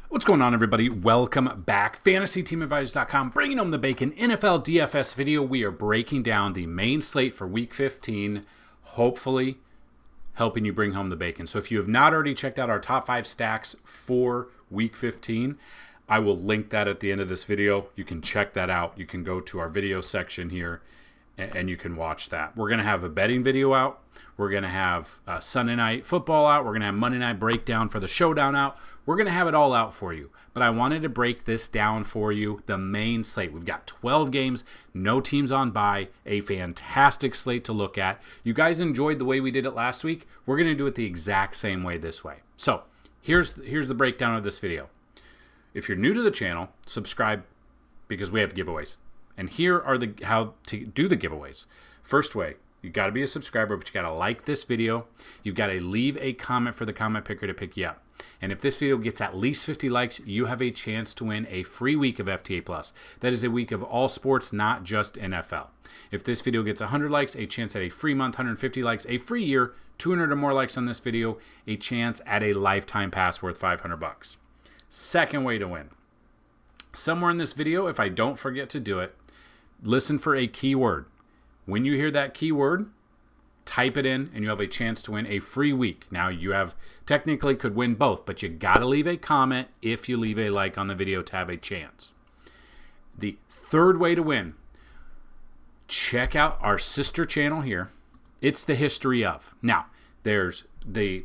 What's going on, everybody? Welcome back. FantasyTeamAdvisors.com, bringing home the bacon NFL DFS video. We are breaking down the main slate for Week 15, hopefully helping you bring home the bacon. So if you have not already checked out our top 5 stacks for Week 15, I will link that at the end of this video. You can check that out. You can go to our video section here and you can watch that. We're going to have a betting video out. We're going to have Sunday Night Football out. We're going to have Monday Night Breakdown for the Showdown out. We're going to have it all out for you. But I wanted to break this down for you, the main slate. We've got 12 games, no teams on bye, a fantastic slate to look at. You guys enjoyed the way we did it last week. We're going to do it the exact same way this way. So here's the breakdown of this video. If you're new to the channel, subscribe because we have giveaways. And here are how to do the giveaways. First way, you got to be a subscriber, but you got to like this video. You've got to leave a comment for the comment picker to pick you up. And if this video gets at least 50 likes, you have a chance to win a free week of FTA+. That is a week of all sports, not just NFL. If this video gets 100 likes, a chance at a free month, 150 likes, a free year, 200 or more likes on this video, a chance at a lifetime pass worth $500. Second way to win. Somewhere in this video, if I don't forget to do it, listen for a keyword. When you hear that keyword, type it in and you have a chance to win a free week. Now you technically could win both, but you got to leave a comment if you leave a like on the video to have a chance. The third way to win, check out our sister channel here. It's the history of. Now, there's the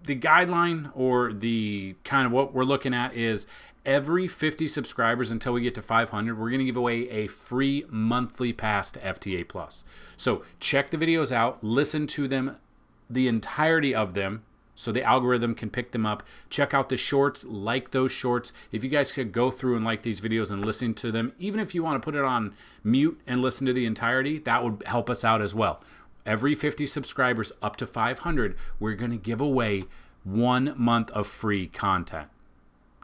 guideline or the kind of what we're looking at is every 50 subscribers until we get to 500, we're going to give away a free monthly pass to FTA+. So check the videos out, listen to them, the entirety of them, so the algorithm can pick them up. Check out the shorts, like those shorts. If you guys could go through and like these videos and listen to them, even if you want to put it on mute and listen to the entirety, that would help us out as well. Every 50 subscribers up to 500, we're going to give away 1 month of free content.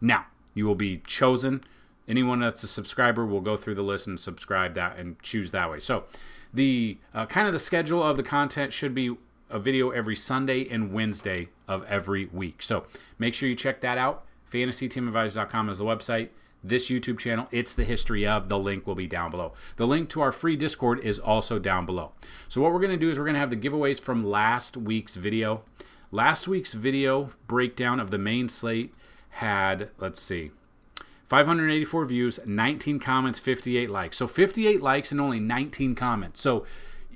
Now, you will be chosen. Anyone that's a subscriber will go through the list and subscribe that and choose that way. So the kind of the schedule of the content should be a video every Sunday and Wednesday of every week. So make sure you check that out. FantasyTeamAdvisors.com is the website. This YouTube channel, it's the history of. The link will be down below. The link to our free Discord is also down below. So what we're going to do is we're going to have the giveaways from last week's video. Last week's video breakdown of the main slate had, let's see, 584 views, 19 comments, 58 likes. So 58 likes and only 19 comments. So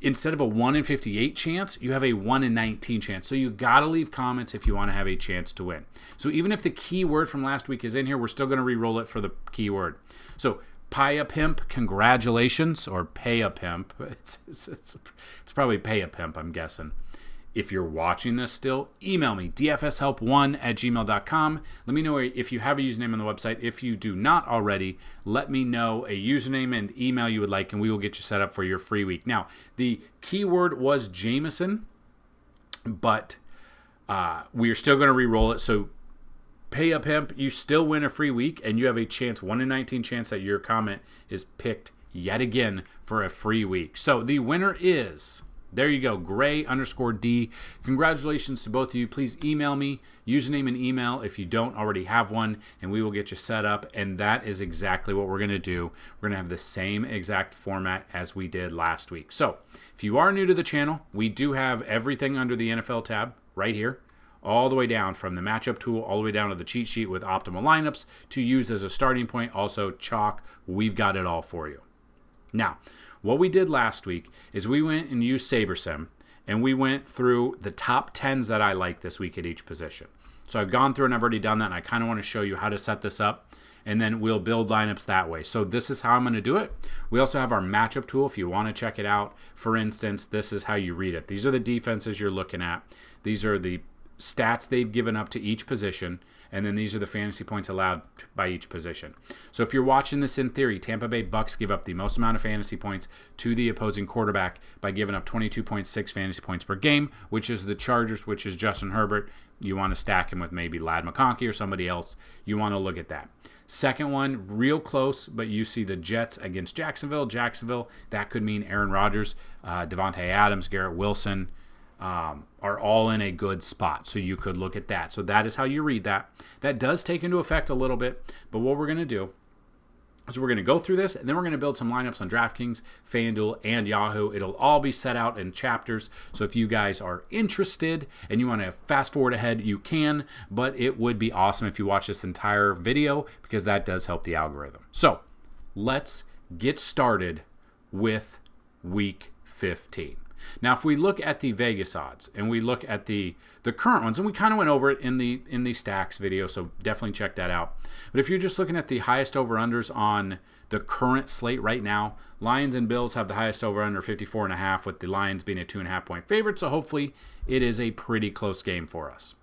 instead of a 1 in 58 chance, you have a 1 in 19 chance. So you got to leave comments if you want to have a chance to win. So even if the keyword from last week is in here, we're still going to re-roll it for the keyword. So Pay a Pimp, congratulations, or Pay a Pimp. It's probably Pay a Pimp, I'm guessing. If you're watching this still, email me, dfshelp1@gmail.com. Let me know if you have a username on the website. If you do not already, let me know a username and email you would like, and we will get you set up for your free week. Now, the keyword was Jameson, but we are still going to re-roll it. So Pay a Pimp, you still win a free week, and you have a chance, 1 in 19 chance that your comment is picked yet again for a free week. So the winner is... There you go, Gray_D. Congratulations to both of you. Please email me, username and email if you don't already have one, and we will get you set up. And that is exactly what we're going to do. We're going to have the same exact format as we did last week. So if you are new to the channel, we do have everything under the NFL tab right here, all the way down from the matchup tool, all the way down to the cheat sheet with optimal lineups to use as a starting point. Also, chalk, we've got it all for you. Now, what we did last week is we went and used SaberSim, and we went through the top 10s that I like this week at each position. So I've gone through and I've already done that, and I kind of want to show you how to set this up, and then we'll build lineups that way. So this is how I'm going to do it. We also have our matchup tool if you want to check it out. For instance, this is how you read it. These are the defenses you're looking at. These are the stats they've given up to each position, and then these are the fantasy points allowed by each position. So if you're watching this in theory, Tampa Bay Bucks give up the most amount of fantasy points to the opposing quarterback by giving up 22.6 fantasy points per game, which is the Chargers, which is Justin Herbert. You want to stack him with maybe Ladd McConkey or somebody else. You want to look at that. Second one, real close, but you see the Jets against Jacksonville. That could mean Aaron Rodgers, Devontae Adams, Garrett Wilson, are all in a good spot. So you could look at that. So that is how you read that. That does take into effect a little bit, but what we're going to do is we're going to go through this, and then we're going to build some lineups on DraftKings, FanDuel, and Yahoo. It'll all be set out in chapters, so if you guys are interested and you want to fast forward ahead, you can, but it would be awesome if you watch this entire video because that does help the algorithm. So let's get started with Week 15. Now, if we look at the Vegas odds and we look at the current ones, and we kind of went over it in the stacks video, so definitely check that out. But if you're just looking at the highest over-unders on the current slate right now, Lions and Bills have the highest over-under 54.5, with the Lions being a 2.5-point favorite, so hopefully it is a pretty close game for us.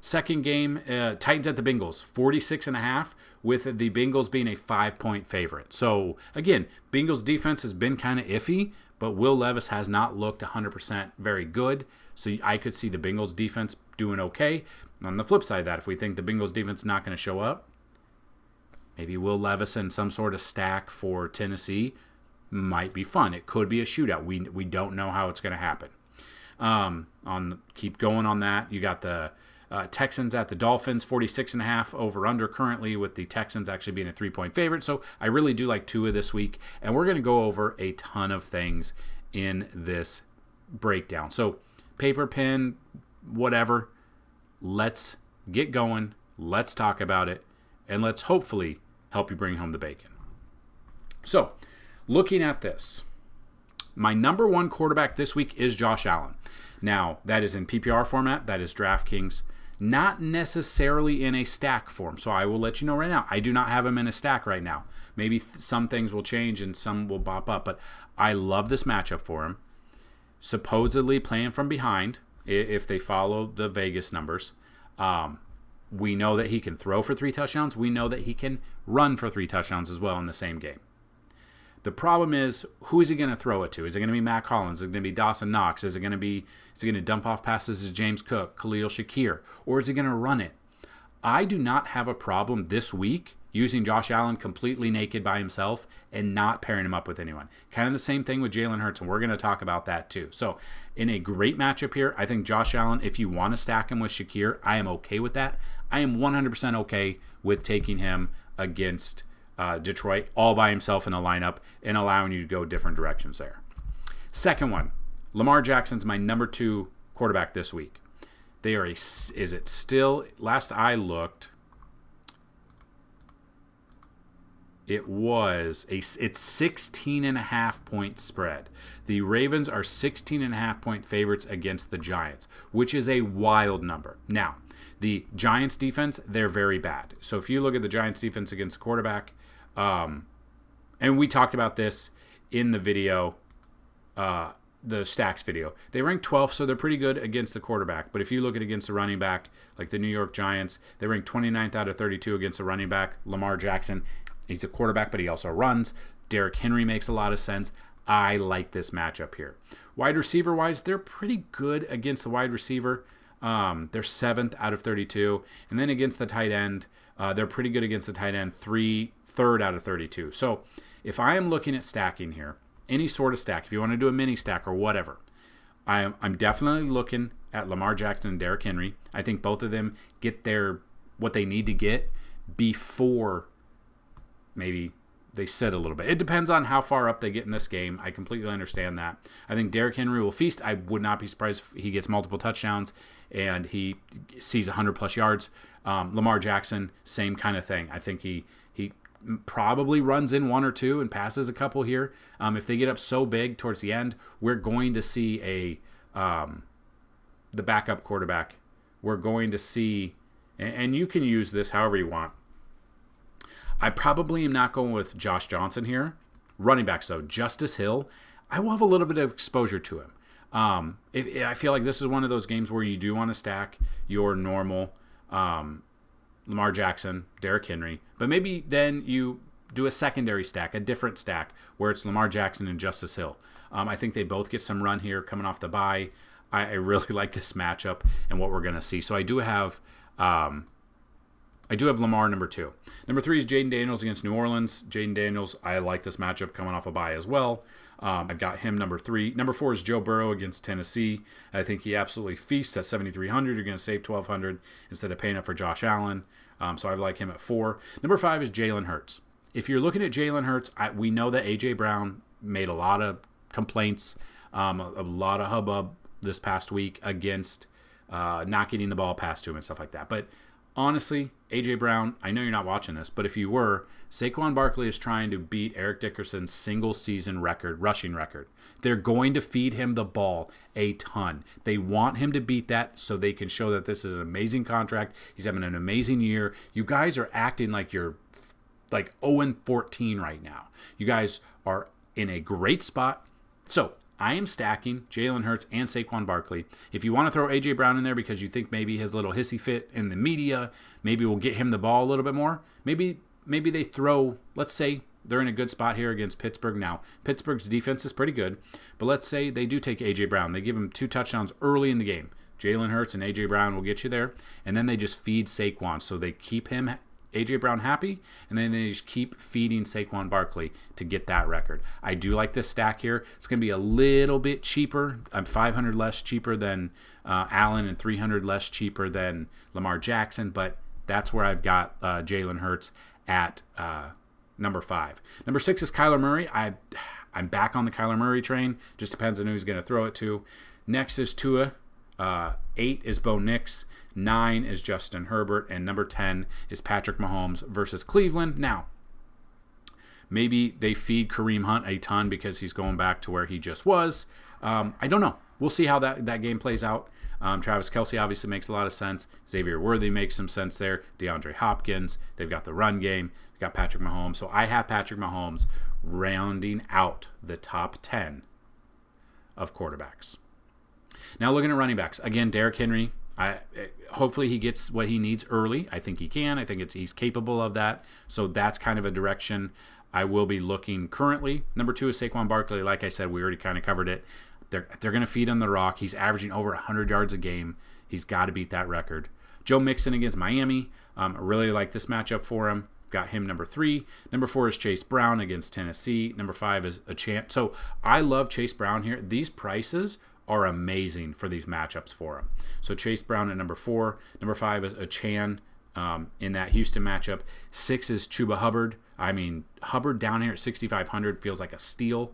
Second game, Titans at the Bengals, 46.5, with the Bengals being a 5-point favorite. So, again, Bengals defense has been kind of iffy, but Will Levis has not looked 100% very good. So I could see the Bengals defense doing okay. On the flip side of that, if we think the Bengals defense is not going to show up, maybe Will Levis and some sort of stack for Tennessee might be fun. It could be a shootout. We don't know how it's going to happen. Keep going on that. You got the Texans at the Dolphins, 46.5 over under currently, with the Texans actually being a 3-point favorite. So I really do like Tua this week, and we're going to go over a ton of things in this breakdown. So paper, pen, whatever, let's get going. Let's talk about it, and let's hopefully help you bring home the bacon. So looking at this, my number one quarterback this week is Josh Allen. Now, that is in PPR format. That is DraftKings. Not necessarily in a stack form. So I will let you know right now, I do not have him in a stack right now. Maybe some things will change and some will bop up, but I love this matchup for him. Supposedly playing from behind, if they follow the Vegas numbers. We know that he can throw for 3 touchdowns. We know that he can run for 3 touchdowns as well in the same game. The problem is, who is he going to throw it to? Is it going to be Matt Collins? Is it going to be Dawson Knox? Is he going to dump off passes to James Cook, Khalil Shakir? Or is he going to run it? I do not have a problem this week using Josh Allen completely naked by himself and not pairing him up with anyone. Kind of the same thing with Jalen Hurts, and we're going to talk about that too. So in a great matchup here, I think Josh Allen, if you want to stack him with Shakir, I am okay with that. I am 100% okay with taking him against Detroit all by himself in a lineup and allowing you to go different directions there. Second one, Lamar Jackson's my number 2 quarterback this week. They are is it still, last I looked, it's 16.5 point spread. The Ravens are 16.5 point favorites against the Giants, which is a wild number. Now, the Giants defense, they're very bad. So if you look at the Giants defense against the quarterback, and we talked about this in the video, the stacks video. They rank 12th, so they're pretty good against the quarterback. But if you look at against the running back, like the New York Giants, they rank 29th out of 32 against the running back. Lamar Jackson, he's a quarterback, but he also runs. Derrick Henry makes a lot of sense. I like this matchup here. Wide receiver-wise, they're pretty good against the wide receiver. They're 7th out of 32. And then against the tight end, they're pretty good against the tight end, 3rd out of 32. So if I am looking at stacking here, any sort of stack, if you want to do a mini stack or whatever, I'm definitely looking at Lamar Jackson and Derrick Henry. I think both of them get what they need to get before maybe they sit a little bit. It depends on how far up they get in this game. I completely understand that. I think Derrick Henry will feast. I would not be surprised if he gets multiple touchdowns and he sees 100-plus yards. Lamar Jackson, same kind of thing. I think he probably runs in 1 or 2 and passes a couple here. If they get up so big towards the end, we're going to see the backup quarterback. We're going to see, and you can use this however you want. I probably am not going with Josh Johnson here. Running backs, though, Justice Hill, I will have a little bit of exposure to him. I feel like this is one of those games where you do want to stack your normal Lamar Jackson, Derrick Henry, but maybe then you do a secondary stack, a different stack, where it's Lamar Jackson and Justice Hill. I think they both get some run here coming off the bye. I really like this matchup and what we're going to see. So I do have Lamar number 2. Number 3 is Jaden Daniels against New Orleans. Jaden Daniels, I like this matchup coming off a bye as well. I've got him number 3. Number 4 is Joe Burrow against Tennessee. I think he absolutely feasts at 7,300. You're going to save 1,200 instead of paying up for Josh Allen. So I like him at 4. Number 5 is Jalen Hurts. If you're looking at Jalen Hurts, we know that A.J. Brown made a lot of complaints, a lot of hubbub this past week against not getting the ball passed to him and stuff like that. But honestly, A.J. Brown, I know you're not watching this, but if you were, Saquon Barkley is trying to beat Eric Dickerson's single-season rushing record. They're going to feed him the ball a ton. They want him to beat that so they can show that this is an amazing contract. He's having an amazing year. You guys are acting like you're like 0-14 right now. You guys are in a great spot. So I am stacking Jalen Hurts and Saquon Barkley. If you want to throw A.J. Brown in there because you think maybe his little hissy fit in the media, maybe we'll get him the ball a little bit more. Maybe they throw, let's say they're in a good spot here against Pittsburgh. Now, Pittsburgh's defense is pretty good, but let's say they do take A.J. Brown. They give him 2 touchdowns early in the game. Jalen Hurts and A.J. Brown will get you there, and then they just feed Saquon. So they keep him, A.J. Brown, happy, and then they just keep feeding Saquon Barkley to get that record. I do like this stack here. It's going to be a little bit cheaper. I'm 500 less cheaper than Allen and 300 less cheaper than Lamar Jackson, but that's where I've got Jalen Hurts at number 5. Number 6 is Kyler Murray. I'm back on the Kyler Murray train. Just depends on who he's going to throw it to. Next is Tua. 8 is Bo Nix. 9 is Justin Herbert. And number 10 is Patrick Mahomes versus Cleveland. Now, maybe they feed Kareem Hunt a ton because he's going back to where he just was. I don't know. We'll see how that game plays out. Travis Kelce obviously makes a lot of sense. Xavier Worthy makes some sense there. DeAndre Hopkins. They've got the run game. They've got Patrick Mahomes. So I have Patrick Mahomes rounding out the top 10 of quarterbacks. Now looking at running backs. Again, Derrick Henry. Hopefully he gets what he needs early. I think he can. I think he's capable of that. So that's kind of a direction I will be looking currently. Number 2 is Saquon Barkley. Like I said, we already kind of covered it. They're going to feed him the rock. He's averaging over 100 yards a game. He's got to beat that record. Joe Mixon against Miami. I really like this matchup for him. Got him number 3. Number 4 is Chase Brown against Tennessee. Number 5 is a chance. So I love Chase Brown here. These prices are amazing for these matchups for him. So Chase Brown at number 4. Number 5 is a Chan in that Houston matchup. 6 is Chuba Hubbard. I mean, Hubbard down here at 6,500 feels like a steal.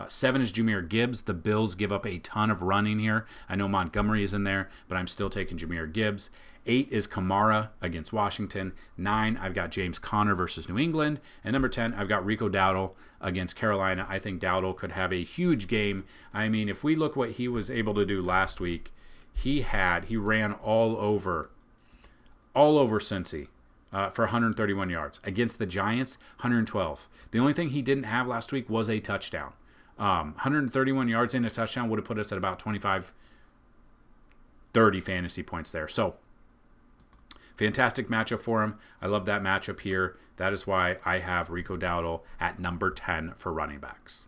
7 is Jahmyr Gibbs. The Bills give up a ton of running here. I know Montgomery is in there, but I'm still taking Jahmyr Gibbs. 8 is Kamara against Washington. 9, I've got James Conner versus New England. And number 10, I've got Rico Dowdle against Carolina. I think Dowdle could have a huge game. I mean, if we look what he was able to do last week, he ran all over Cincy for 131 yards. Against the Giants, 112. The only thing he didn't have last week was a touchdown. 131 yards and a touchdown would have put us at about 25, 30 fantasy points there. So, fantastic matchup for him. I love that matchup here. That is why I have Rico Dowdle at number 10 for running backs.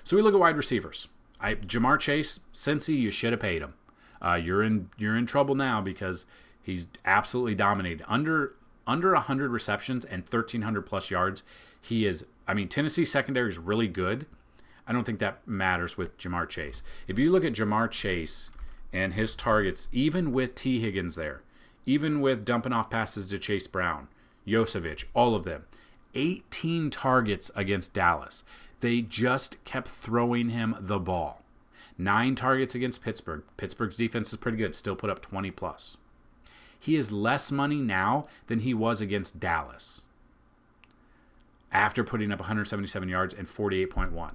So we look at wide receivers. Jamar Chase, Cincy, you should have paid him. You're in trouble now because he's absolutely dominated. Under 100 receptions and 1,300 plus yards, he is. I mean, Tennessee's secondary is really good. I don't think that matters with Jamar Chase. If you look at Jamar Chase and his targets, even with T. Higgins there, even with dumping off passes to Chase Brown, Yosevich, all of them, 18 targets against Dallas. They just kept throwing him the ball. 9 targets against Pittsburgh. Pittsburgh's defense is pretty good, still put up 20 plus. He is less money now than he was against Dallas after putting up 177 yards and 48.1.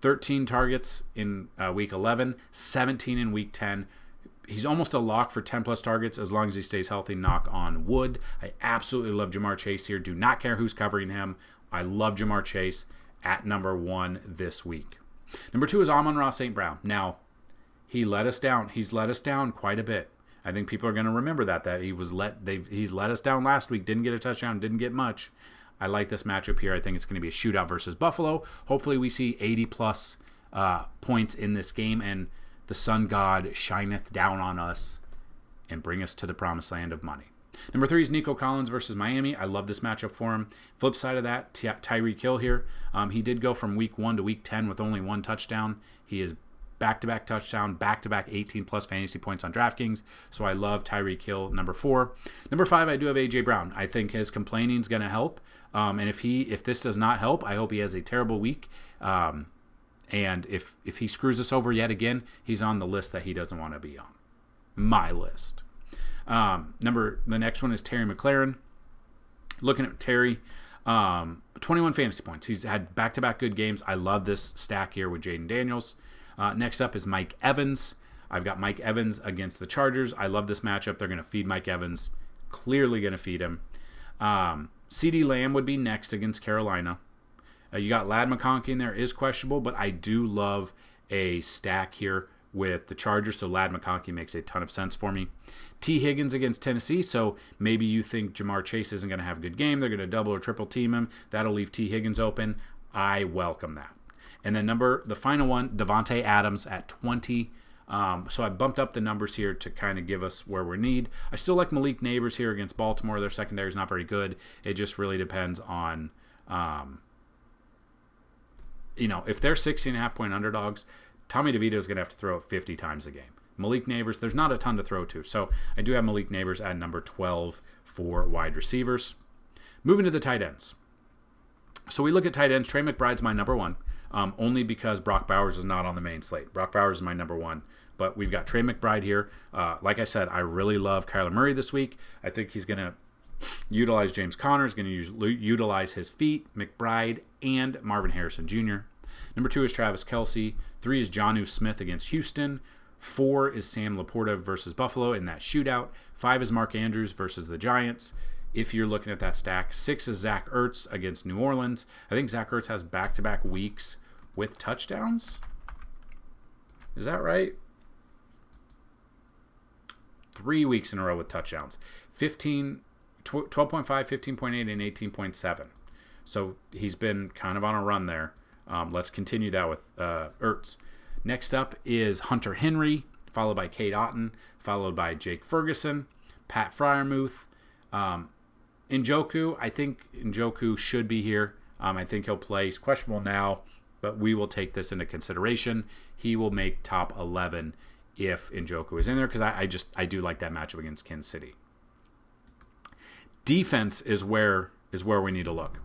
13 targets in week 11, 17 in week 10. He's almost a lock for 10 plus targets as long as he stays healthy, knock on wood. I absolutely love Jamar Chase here. Do not care who's covering him. I love Jamar Chase at number 1 this week. Number 2 is Amon-Ra St. Brown. Now, he let us down. He's let us down quite a bit. I think people are going to remember that he's let us down last week, didn't get a touchdown, didn't get much. I like this matchup here. I think it's going to be a shootout versus Buffalo. Hopefully we see 80 plus points in this game, and the sun god shineth down on us and bring us to the promised land of money. Number 3 is Nico Collins versus Miami. I love this matchup for him. Flip side of that, Tyreek Hill here. He did go from week 1 to week 10 with only 1 touchdown. He is back-to-back touchdown, back-to-back 18-plus fantasy points on DraftKings. So I love Tyreek Hill, number 4. Number 5, I do have A.J. Brown. I think his complaining is going to help. And if this does not help, I hope he has a terrible week. And if he screws us over yet again, he's on the list that he doesn't want to be on. My list. The next one is Terry McLaurin. Looking at Terry, 21 fantasy points. He's had back-to-back good games. I love this stack here with Jaden Daniels. Next up is Mike Evans. I've got Mike Evans against the Chargers. I love this matchup. They're going to feed Mike Evans. Clearly going to feed him. CeeDee Lamb would be next against Carolina. You got Ladd McConkey in there. Is questionable, but I do love a stack here with the Chargers, so Ladd McConkey makes a ton of sense for me. T. Higgins against Tennessee, so maybe you think Jamar Chase isn't going to have a good game. They're going to double or triple team him. That'll leave T. Higgins open. I welcome that. And then the final one, Devontae Adams at 20. So I bumped up the numbers here to kind of give us where we need. I still like Malik Neighbors here against Baltimore. Their secondary is not very good. It just really depends on, if they're 16.5-point underdogs, Tommy DeVito is going to have to throw it 50 times a game. Malik Neighbors, there's not a ton to throw to. So I do have Malik Neighbors at number 12 for wide receivers. Moving to the tight ends. So we look at tight ends. Trey McBride's my number 1. Only because Brock Bowers is not on the main slate. Brock Bowers is my number 1. But we've got Trey McBride here. Like I said, I really love Kyler Murray this week. I think he's going to utilize James Conner. He's going to utilize his feet, McBride, and Marvin Harrison Jr. Number 2 is Travis Kelce. 3 is Jonnu Smith against Houston. 4 is Sam Laporta versus Buffalo in that shootout. 5 is Mark Andrews versus the Giants, if you're looking at that stack. 6 is Zach Ertz against New Orleans. I think Zach Ertz has back-to-back weeks with touchdowns. Is that right? 3 weeks in a row with touchdowns. 12.5, 15.8, and 18.7. So he's been kind of on a run there. Let's continue that with Ertz. Next up is Hunter Henry, followed by Kate Otten, followed by Jake Ferguson, Pat Freiermuth. Njoku, I think Njoku should be here. I think he'll play. He's questionable now, but we will take this into consideration. He will make top 11 if Njoku is in there, because I do like that matchup against Kansas City. Defense is where we need to look.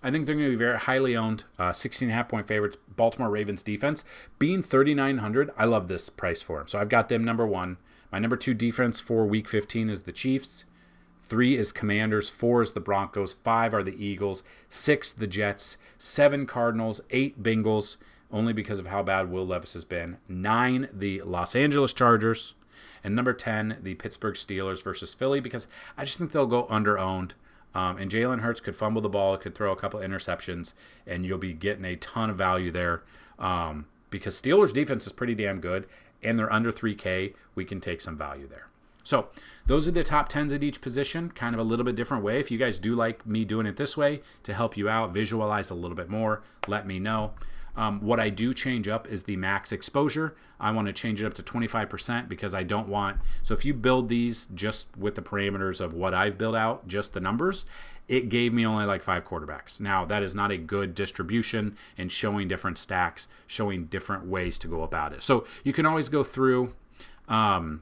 I think they're going to be very highly owned. 16.5-point favorites. Baltimore Ravens defense being 3,900. I love this price for them. So I've got them number 1. My number 2 defense for Week 15 is the Chiefs. 3 is Commanders. 4 is the Broncos. 5 are the Eagles. 6 the Jets. 7 Cardinals. 8 Bengals, only because of how bad Will Levis has been. 9 the Los Angeles Chargers. And number 10 the Pittsburgh Steelers versus Philly, because I just think they'll go under-owned. And Jalen Hurts could fumble the ball, could throw a couple interceptions, and you'll be getting a ton of value there, because Steelers' defense is pretty damn good, and they're under 3K. We can take some value there. So those are the top 10s at each position, kind of a little bit different way. If you guys do like me doing it this way to help you out, visualize a little bit more, let me know. What I do change up is the max exposure. I want to change it up to 25% because I don't want... So if you build these just with the parameters of what I've built out, just the numbers, it gave me only like 5 quarterbacks. Now, that is not a good distribution and showing different stacks, showing different ways to go about it. So you can always go through down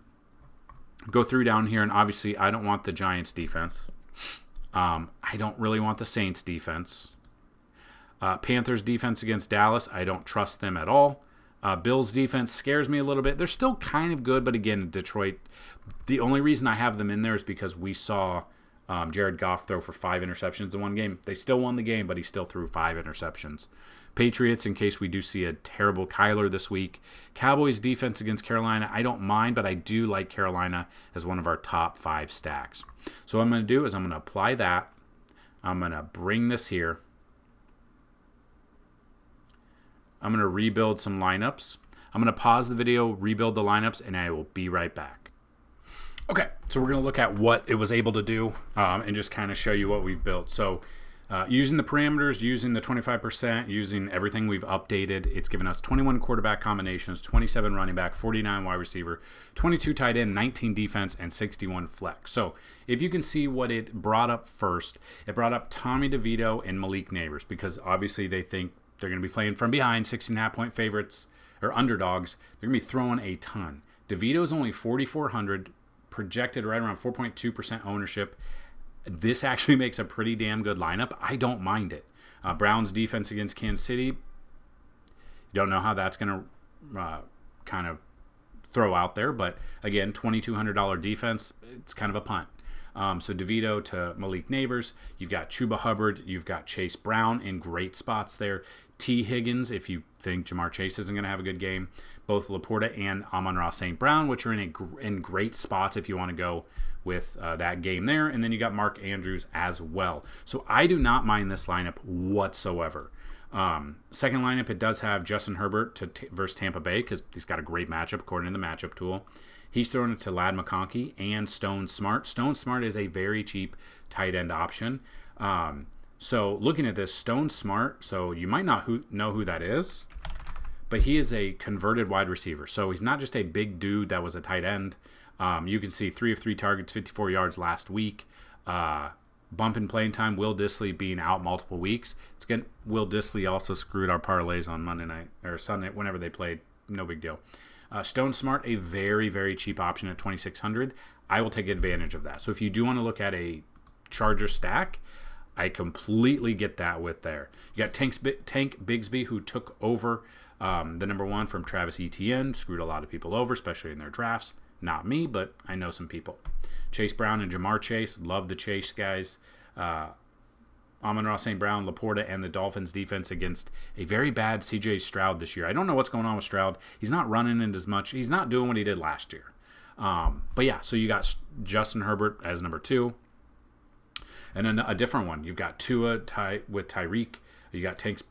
here, and obviously I don't want the Giants defense. I don't really want the Saints defense. Panthers defense against Dallas, I don't trust them at all. Bills defense scares me a little bit. They're still kind of good, but again, Detroit, the only reason I have them in there is because we saw Jared Goff throw for 5 interceptions in one game. They still won the game, but he still threw 5 interceptions. Patriots, in case we do see a terrible Kyler this week. Cowboys defense against Carolina, I don't mind, but I do like Carolina as one of our top 5 stacks. So what I'm going to do is I'm going to apply that. I'm going to bring this here. I'm going to rebuild some lineups. I'm going to pause the video, rebuild the lineups, and I will be right back. Okay, so we're going to look at what it was able to do and just kind of show you what we've built. So Using the parameters, using the 25%, using everything we've updated, it's given us 21 quarterback combinations, 27 running back, 49 wide receiver, 22 tight end, 19 defense, and 61 flex. So if you can see what it brought up first, it brought up Tommy DeVito and Malik Neighbors, because obviously they think they're going to be playing from behind, 16.5-point favorites or underdogs. They're going to be throwing a ton. DeVito's only 4,400, projected right around 4.2% ownership. This actually makes a pretty damn good lineup. I don't mind it. Browns defense against Kansas City. Don't know how that's going to kind of throw out there. But again, $2,200 defense, it's kind of a punt. So DeVito to Malik Neighbors. You've got Chuba Hubbard. You've got Chase Brown in great spots there. T. Higgins, if you think Jamar Chase isn't going to have a good game. Both Laporta and Amon-Ra St. Brown, which are in great spots if you want to go with that game there. And then you got Mark Andrews as well. So I do not mind this lineup whatsoever. Second lineup, it does have Justin Herbert versus Tampa Bay, because he's got a great matchup according to the matchup tool. He's throwing it to Ladd McConkey and Stone Smart. Stone Smart is a very cheap tight end option. So looking at this, Stone Smart, so you might not know who that is, but he is a converted wide receiver. So he's not just a big dude that was a tight end. You can see 3 of 3 targets, 54 yards last week. Bump in playing time, Will Dissly being out multiple weeks. Will Dissly also screwed our parlays on Monday night or Sunday, whenever they played. No big deal. Stone Smart, a very, very cheap option at 2,600. I will take advantage of that. So if you do want to look at a Charger stack, I completely get that with there. You got Tank Bigsby, who took over the number 1 from Travis Etienne, screwed a lot of people over, especially in their drafts. Not me, but I know some people. Chase Brown and Jamar Chase, love the Chase guys. Amon-Ra St. Brown, Laporta, and the Dolphins defense against a very bad CJ Stroud this year. I don't know what's going on with Stroud. He's not running it as much. He's not doing what he did last year. But yeah, so you got Justin Herbert as number 2. And then a different one. You've got Tua with Tyreek. You got Tank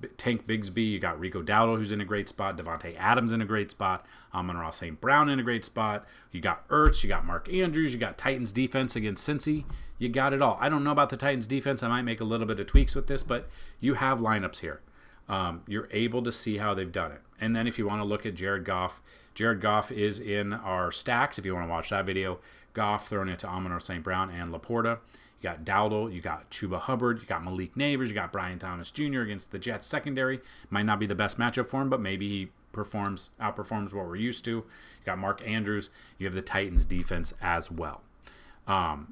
Bigsby. You got Rico Dowdle, who's in a great spot. Devontae Adams in a great spot. Amon-Ra St. Brown in a great spot. You got Ertz. You got Mark Andrews. You got Titans defense against Cincy. You got it all. I don't know about the Titans defense. I might make a little bit of tweaks with this, but you have lineups here. You're able to see how they've done it. And then if you want to look at Jared Goff is in our stacks. If you want to watch that video, Goff throwing it to Amon-Ra St. Brown and Laporta. You got Dowdle, you got Chuba Hubbard, you got Malik Neighbors, you got Brian Thomas Jr. against the Jets secondary. Might not be the best matchup for him, but maybe he outperforms what we're used to. You got Mark Andrews, you have the Titans defense as well.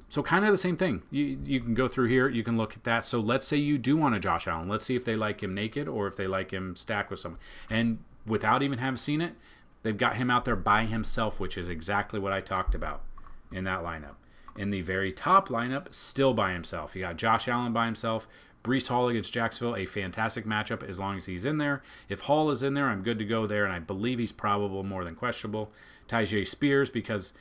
So kind of the same thing. You can go through here, you can look at that. So let's say you do want a Josh Allen. Let's see if they like him naked or if they like him stacked with someone. And without even having seen it, they've got him out there by himself, which is exactly what I talked about in that lineup. In the very top lineup, still by himself. You got Josh Allen by himself. Breece Hall against Jacksonville, a fantastic matchup as long as he's in there. If Hall is in there, I'm good to go there, and I believe he's probable more than questionable. Tyjae Spears, because,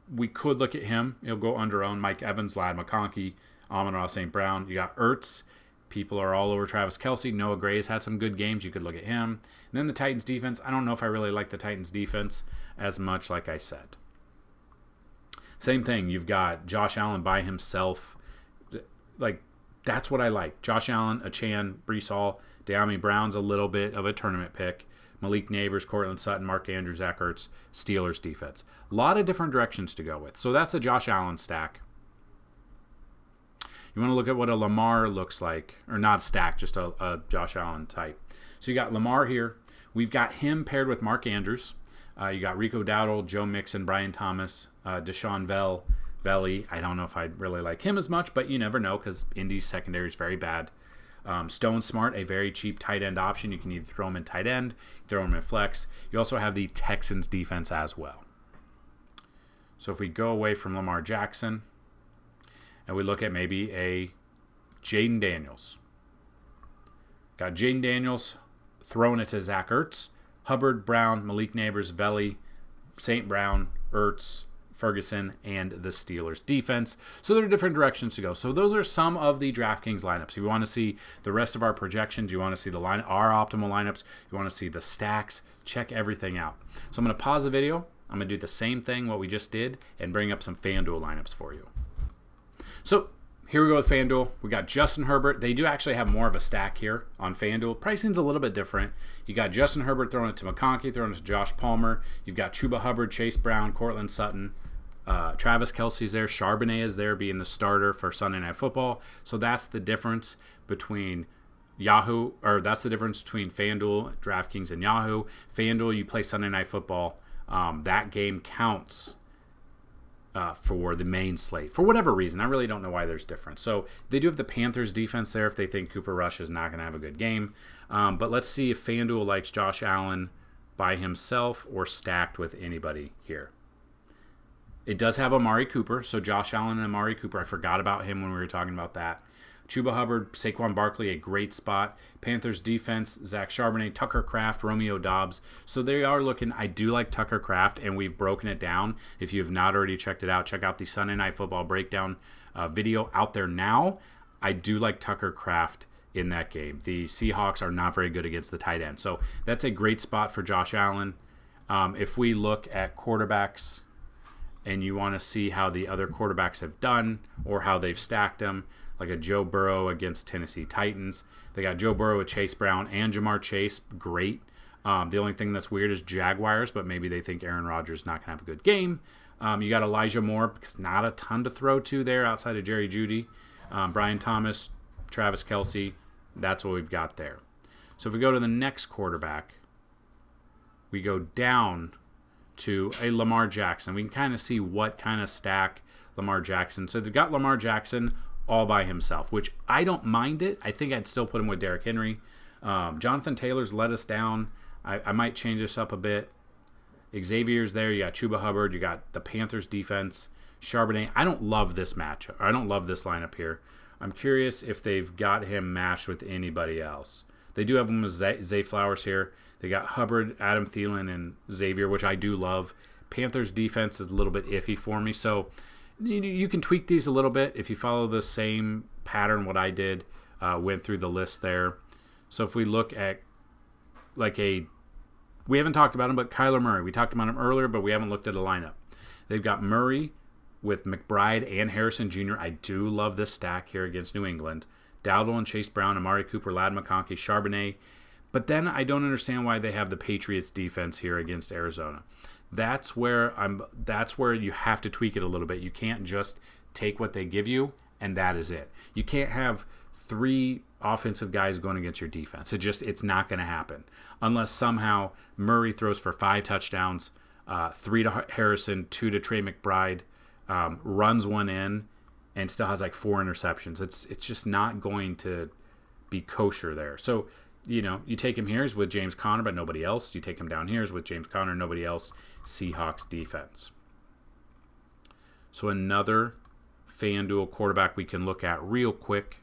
we could look at him. He'll go under own. Mike Evans, Ladd McConkey, Amon-Ra St. Brown. You got Ertz. People are all over Travis Kelce. Noah Gray has had some good games. You could look at him. And then the Titans defense. I don't know if I really like the Titans defense as much, like I said. Same thing. You've got Josh Allen by himself. Like, that's what I like. Josh Allen, Achane, Breece Hall, De'Ami Brown's a little bit of a tournament pick. Malik Neighbors, Cortland Sutton, Mark Andrews, Zach Ertz, Steelers defense. A lot of different directions to go with. So that's a Josh Allen stack. You want to look at what a Lamar looks like. Or not stack, just a Josh Allen type. So you got Lamar here. We've got him paired with Mark Andrews. You got Rico Dowdle, Joe Mixon, Brian Thomas, Deshaun Velli. I don't know if I'd really like him as much, but you never know because Indy's secondary is very bad. Stone Smart, a very cheap tight end option. You can either throw him in tight end, throw him in flex. You also have the Texans defense as well. So if we go away from Lamar Jackson and we look at maybe a Jaden Daniels. Got Jaden Daniels throwing it to Zach Ertz. Hubbard, Brown, Malik Neighbors, Velli, St. Brown, Ertz, Ferguson, and the Steelers defense. So there are different directions to go. So those are some of the DraftKings lineups. If you want to see the rest of our projections, you want to see our optimal lineups, you want to see the stacks, check everything out. So I'm going to pause the video. I'm going to do the same thing, what we just did, and bring up some FanDuel lineups for you. So Here we go with FanDuel. We got Justin Herbert. They do actually have more of a stack here on FanDuel. Pricing's a little bit different. You got Justin Herbert throwing it to McConkey, throwing it to Josh Palmer. You've got Chuba Hubbard, Chase Brown, Cortland Sutton. Travis Kelce's there. Charbonnet is there being the starter for Sunday Night Football. So that's the difference between that's the difference between FanDuel, DraftKings, and Yahoo. FanDuel, you play Sunday Night Football. That game counts for the main slate. For whatever reason, I really don't know why there's difference. So they do have the Panthers defense there if they think Cooper Rush is not going to have a good game. But let's see if FanDuel likes Josh Allen by himself or stacked with anybody here. It does have Amari Cooper, so Josh Allen and Amari Cooper. I forgot about him when we were talking about that. Chuba Hubbard, Saquon Barkley, a great spot. Panthers defense, Zach Charbonnet, Tucker Kraft, Romeo Doubs. So they are looking, I do like Tucker Kraft, and we've broken it down. If you have not already checked it out, check out the Sunday Night Football breakdown video out there now. I do like Tucker Kraft in that game. The Seahawks are not very good against the tight end. So that's a great spot for Josh Allen. If we look at quarterbacks and you want to see how the other quarterbacks have done or how they've stacked them, like a Joe Burrow against Tennessee Titans. They got Joe Burrow with Chase Brown and Jamar Chase. Great. The only thing that's weird is Jaguars, but maybe they think Aaron Rodgers is not going to have a good game. You got Elijah Moore, because not a ton to throw to there outside of Jerry Jeudy. Brian Thomas, Travis Kelce. That's what we've got there. So if we go to the next quarterback, we go down to a Lamar Jackson. We can kind of see what kind of stack Lamar Jackson. So they've got Lamar Jackson all by himself, which I don't mind it. I think I'd still put him with Derrick Henry. Jonathan Taylor's let us down. I might change this up a bit. Xavier's there. You got Chuba Hubbard. You got the Panthers defense. Charbonnet. I don't love this matchup. I don't love this lineup here. I'm curious if they've got him matched with anybody else. They do have him with Zay Flowers here. They got Hubbard, Adam Thielen, and Xavier, which I do love. Panthers defense is a little bit iffy for me, so you can tweak these a little bit if you follow the same pattern what I did, went through the list there. So if we look at we haven't talked about him, but Kyler Murray. We talked about him earlier, but we haven't looked at a lineup. They've got Murray with McBride and Harrison Jr. I do love this stack here against New England. Dowdle and Chase Brown, Amari Cooper, Ladd McConkey, Charbonnet. But then I don't understand why they have the Patriots defense here against Arizona. That's where you have to tweak it a little bit. You can't just take what they give you and that is it. You can't have three offensive guys going against your defense. It's not going to happen unless somehow Murray throws for 5 touchdowns, 3 to Harrison, 2 to Trey McBride, runs one in, and still has like 4 interceptions. It's just not going to be kosher there. So you take him here is with James Conner, but nobody else. You take him down here is with James Conner, nobody else. Seahawks defense. So another FanDuel quarterback we can look at real quick.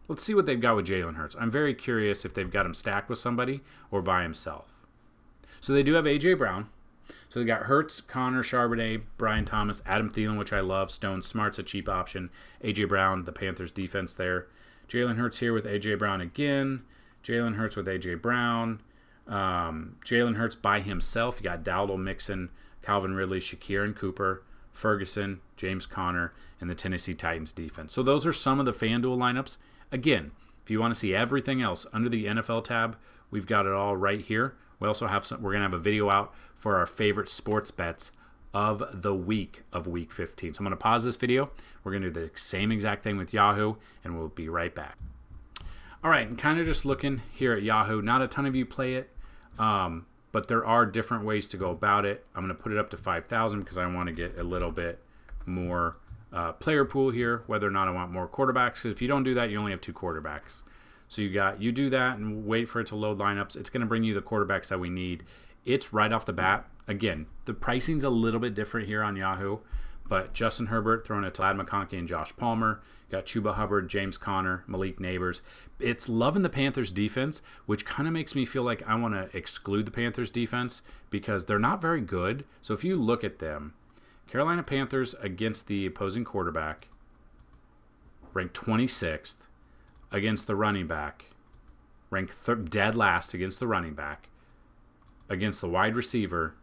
Let's see what they've got with Jalen Hurts. I'm very curious if they've got him stacked with somebody or by himself. So they do have A.J. Brown. So they got Hurts, Connor, Charbonnet, Brian Thomas, Adam Thielen, which I love. Stone Smart's a cheap option. A.J. Brown, the Panthers defense there. Jalen Hurts here with A.J. Brown again. Jalen Hurts with A.J. Brown. Jalen Hurts by himself. You got Dowdle, Mixon, Calvin Ridley, Shakir and Cooper, Ferguson, James Conner, and the Tennessee Titans defense. So those are some of the FanDuel lineups. Again, if you want to see everything else under the NFL tab, we've got it all right here. We also have we're going to have a video out for our favorite sports bets of the week of Week 15. So I'm going to pause this video. We're going to do the same exact thing with Yahoo, and we'll be right back. All right, and kind of just looking here at Yahoo. Not a ton of you play it, but there are different ways to go about it. I'm going to put it up to 5,000 because I want to get a little bit more player pool here, whether or not I want more quarterbacks. Because if you don't do that, you only have 2 quarterbacks. So you do that and wait for it to load lineups. It's going to bring you the quarterbacks that we need. It's right off the bat. Again, the pricing's a little bit different here on Yahoo, but Justin Herbert throwing it to Ladd McConkey and Josh Palmer. You got Chuba Hubbard, James Conner, Malik Neighbors. It's loving the Panthers defense, which kind of makes me feel like I want to exclude the Panthers defense because they're not very good. So if you look at them, Carolina Panthers against the opposing quarterback, ranked 26th. Against the running back, ranked dead last against the running back, against the wide receiver,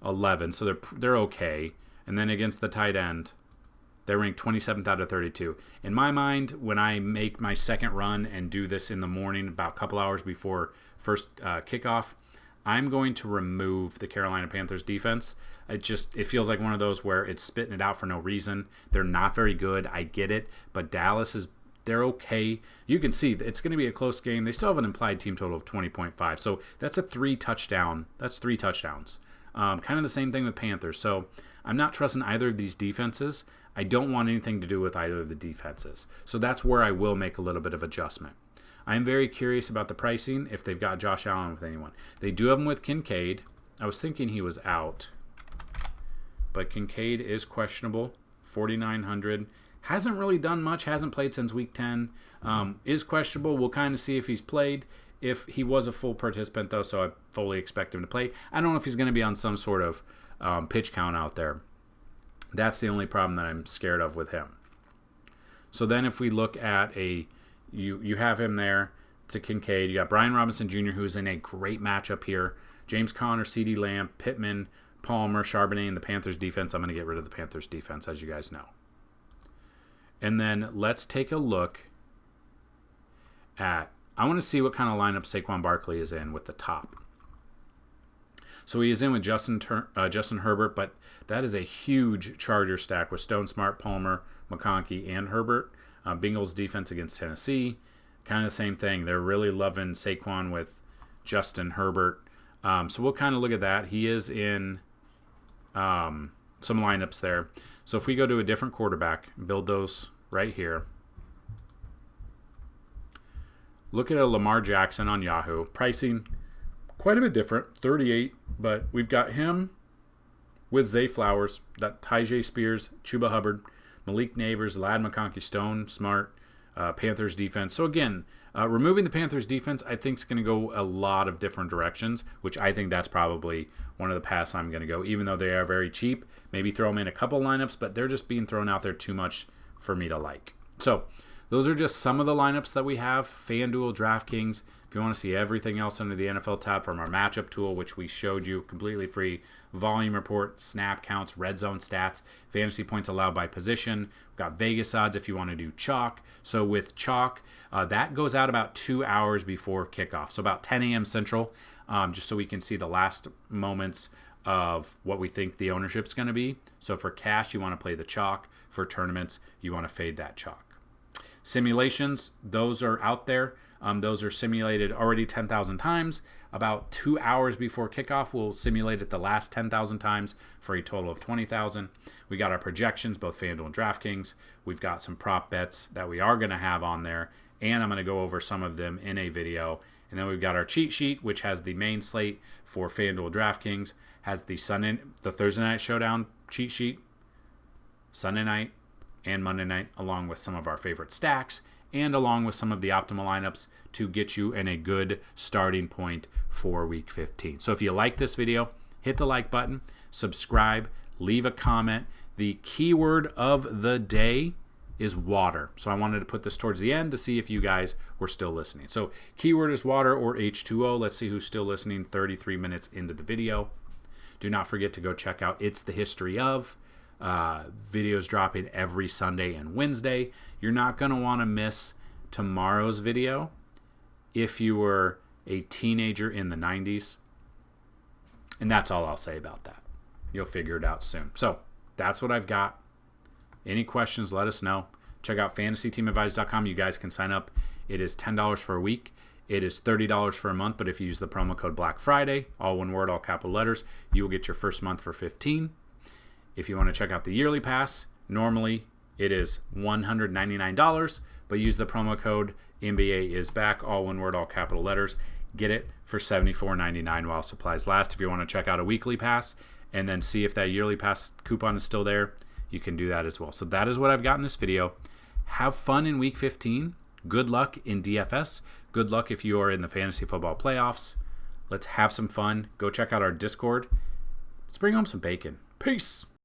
11, so they're okay. And then against the tight end, they're ranked 27th out of 32. In my mind, when I make my second run and do this in the morning, about a couple hours before first kickoff, I'm going to remove the Carolina Panthers defense. It feels like one of those where it's spitting it out for no reason. They're not very good. I get it, but they're okay. You can see it's going to be a close game. They still have an implied team total of 20.5. So that's That's 3 touchdowns. Kind of the same thing with Panthers. So I'm not trusting either of these defenses. I don't want anything to do with either of the defenses. So that's where I will make a little bit of adjustment. I'm very curious about the pricing if they've got Josh Allen with anyone. They do have him with Kincaid. I was thinking he was out, but Kincaid is questionable. 4,900. Hasn't really done much. Hasn't played since week 10. Is questionable. We'll kind of see if he's played. If he was a full participant, though, so I fully expect him to play. I don't know if he's going to be on some sort of pitch count out there. That's the only problem that I'm scared of with him. So then if we look at you have him there to Kincaid. You got Brian Robinson Jr., who's in a great matchup here. James Conner, CeeDee Lamb, Pittman, Palmer, Charbonnet, and the Panthers defense. I'm going to get rid of the Panthers defense, as you guys know. And then let's take a look at, I want to see what kind of lineup Saquon Barkley is in with the top. So he is in with Justin Herbert, but that is a huge Charger stack with Stone, Smart, Palmer, McConkey, and Herbert. Bengals defense against Tennessee, kind of the same thing. They're really loving Saquon with Justin Herbert. So we'll kind of look at that. He is in some lineups there. So if we go to a different quarterback, build those right here. Look at a Lamar Jackson on Yahoo. Pricing quite a bit different, 38, but we've got him with Zay Flowers, that Tyjae Spears, Chuba Hubbard, Malik Neighbors, Ladd McConkey, Stone, Smart, Panthers defense. So again, removing the Panthers defense, I think is going to go a lot of different directions, which I think that's probably one of the paths I'm going to go, even though they are very cheap. Maybe throw them in a couple lineups, but they're just being thrown out there too much for me to like. So those are just some of the lineups that we have. FanDuel, DraftKings. If you want to see everything else under the NFL tab from our matchup tool, which we showed you completely free, volume report, snap counts, red zone stats, fantasy points allowed by position. We've got Vegas odds if you want to do chalk. So with chalk, that goes out about 2 hours before kickoff. So about 10 a.m. Central, just so we can see the last moments of what we think the ownership's going to be. So for cash, you want to play the chalk. For tournaments, you want to fade that chalk. Simulations, those are out there. Those are simulated already 10,000 times. About 2 hours before kickoff, we'll simulate it the last 10,000 times for a total of 20,000. We got our projections, both FanDuel and DraftKings. We've got some prop bets that we are going to have on there, and I'm going to go over some of them in a video. And then we've got our cheat sheet, which has the main slate for FanDuel, DraftKings, has the Thursday night showdown cheat sheet, Sunday night, and Monday night, along with some of our favorite stacks, and along with some of the optimal lineups to get you in a good starting point for Week 15. So if you like this video, hit the like button, subscribe, leave a comment. The keyword of the day is water. So I wanted to put this towards the end to see if you guys were still listening. So keyword is water or H2O. Let's see who's still listening 33 minutes into the video. Do not forget to go check out It's the History Of. Videos dropping every Sunday and Wednesday. You're not going to want to miss tomorrow's video if you were a teenager in the 90s. And that's all I'll say about that. You'll figure it out soon. So that's what I've got. Any questions, let us know. Check out FantasyTeamAdvisors.com. You guys can sign up. It is $10 for a week. It is $30 for a month, but if you use the promo code Black Friday, all one word, all capital letters, you will get your first month for $15. If you want to check out the yearly pass, normally it is $199, but use the promo code NBA is back, all one word, all capital letters. Get it for $74.99 while supplies last. If you want to check out a weekly pass and then see if that yearly pass coupon is still there, you can do that as well. So that is what I've got in this video. Have fun in Week 15. Good luck in DFS. Good luck if you are in the fantasy football playoffs. Let's have some fun. Go check out our Discord. Let's bring home some bacon. Peace.